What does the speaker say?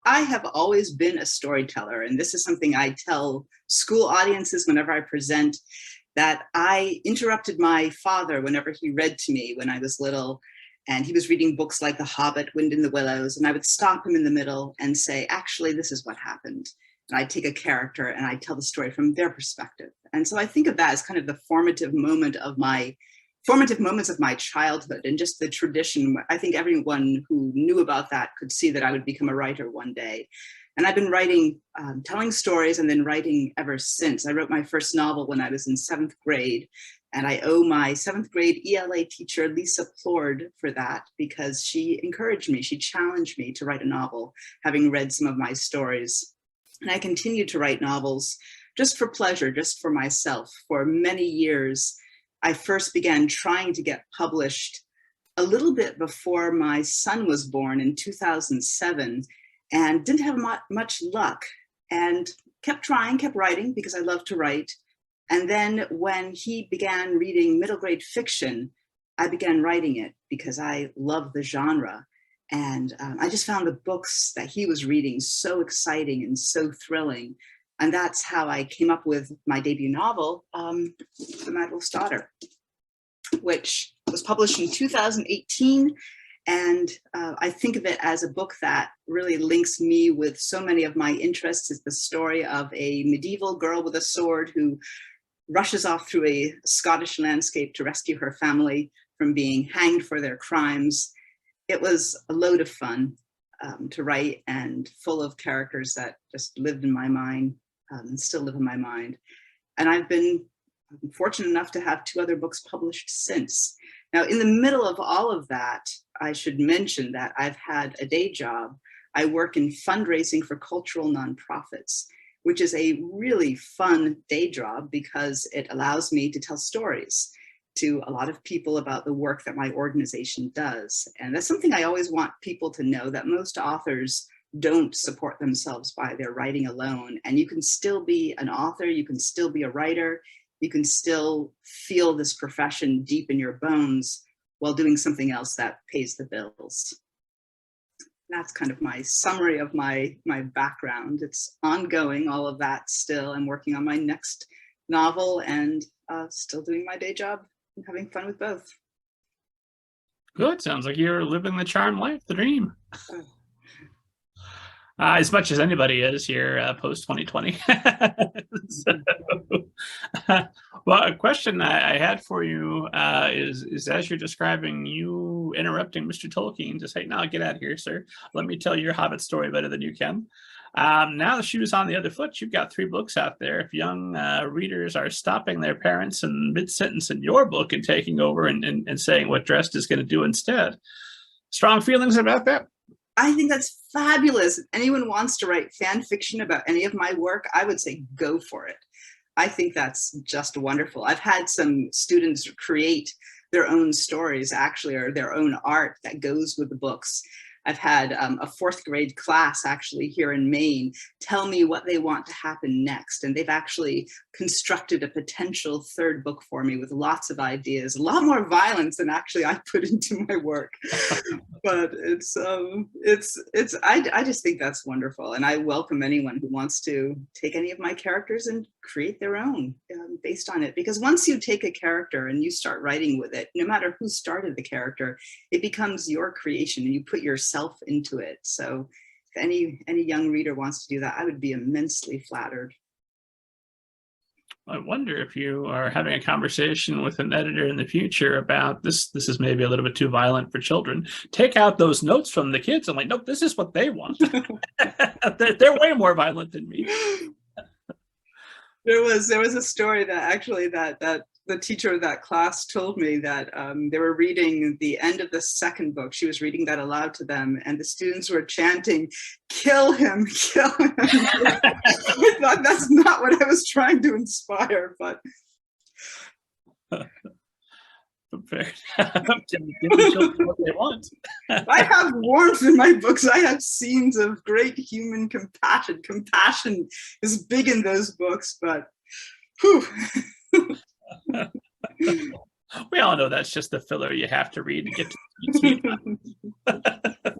I have always been a storyteller, and this is something I tell school audiences whenever I present, that I interrupted my father whenever he read to me when I was little, and he was reading books like The Hobbit, Wind in the Willows, and I would stop him in the middle and say, actually, this is what happened. And I'd take a character and I'd tell the story from their perspective. And so I think of that as kind of the formative moments of my childhood, and just the tradition. I think everyone who knew about that could see that I would become a writer one day. And I've been writing, telling stories, and then writing ever since. I wrote my first novel when I was in 7th grade, and I owe my 7th grade ELA teacher, Lisa Plord, for that, because she encouraged me, she challenged me to write a novel, having read some of my stories. And I continued to write novels just for pleasure, just for myself, for many years. I first began trying to get published a little bit before my son was born in 2007, and didn't have much luck, and kept trying, kept writing, because I love to write. And then when he began reading middle grade fiction, I began writing it because I love the genre. And I just found the books that he was reading so exciting and so thrilling. And that's how I came up with my debut novel, The Mad Wolf's Daughter, which was published in 2018. And I think of it as a book that really links me with so many of my interests. It's the story of a medieval girl with a sword who rushes off through a Scottish landscape to rescue her family from being hanged for their crimes. It was a load of fun to write, and full of characters that just lived in my mind and still live in my mind. And I've been fortunate enough to have 2 other books published since. Now, in the middle of all of that, I should mention that I've had a day job. I work in fundraising for cultural nonprofits, which is a really fun day job because it allows me to tell stories to a lot of people about the work that my organization does. And that's something I always want people to know, that most authors don't support themselves by their writing alone. And you can still be an author, you can still be a writer, you can still feel this profession deep in your bones while doing something else that pays the bills. That's kind of my summary of my background. It's ongoing, all of that still. I'm working on my next novel and still doing my day job and having fun with both. Good. Sounds like you're living the charmed life, the dream. As much as anybody is here post 2020. Well, a question I had for you is as you're describing you interrupting Mr. Tolkien to say, "No, get out of here, sir. Let me tell your Hobbit story better than you can." Now the shoe's on the other foot. You've got 3 books out there. If young readers are stopping their parents in mid-sentence in your book and taking over and saying what Drest is going to do instead, strong feelings about that? I think that's fabulous. If anyone wants to write fan fiction about any of my work, I would say go for it. I think that's just wonderful. I've had some students create their own stories, actually, or their own art that goes with the books. I've had a 4th grade class actually here in Maine tell me what they want to happen next. And they've actually constructed a potential 3rd book for me with lots of ideas, a lot more violence than actually I put into my work. But I just think that's wonderful. And I welcome anyone who wants to take any of my characters and create their own based on it. Because once you take a character and you start writing with it, no matter who started the character, it becomes your creation and you put yourself into it. So if any young reader wants to do that, I would be immensely flattered. I wonder if you are having a conversation with an editor in the future about this. This is maybe a little bit too violent for children. Take out those notes from the kids. I'm like, nope, this is what they want. They're way more violent than me. There was a story that actually that the teacher of that class told me that they were reading the end of the 2nd book. She was reading that aloud to them, and the students were chanting, "Kill him, kill him." I thought that's not what I was trying to inspire, but. Give the children what they want. I have warmth in my books. I have scenes of great human compassion. Compassion is big in those books, but whew. We all know that's just the filler you have to read to get to the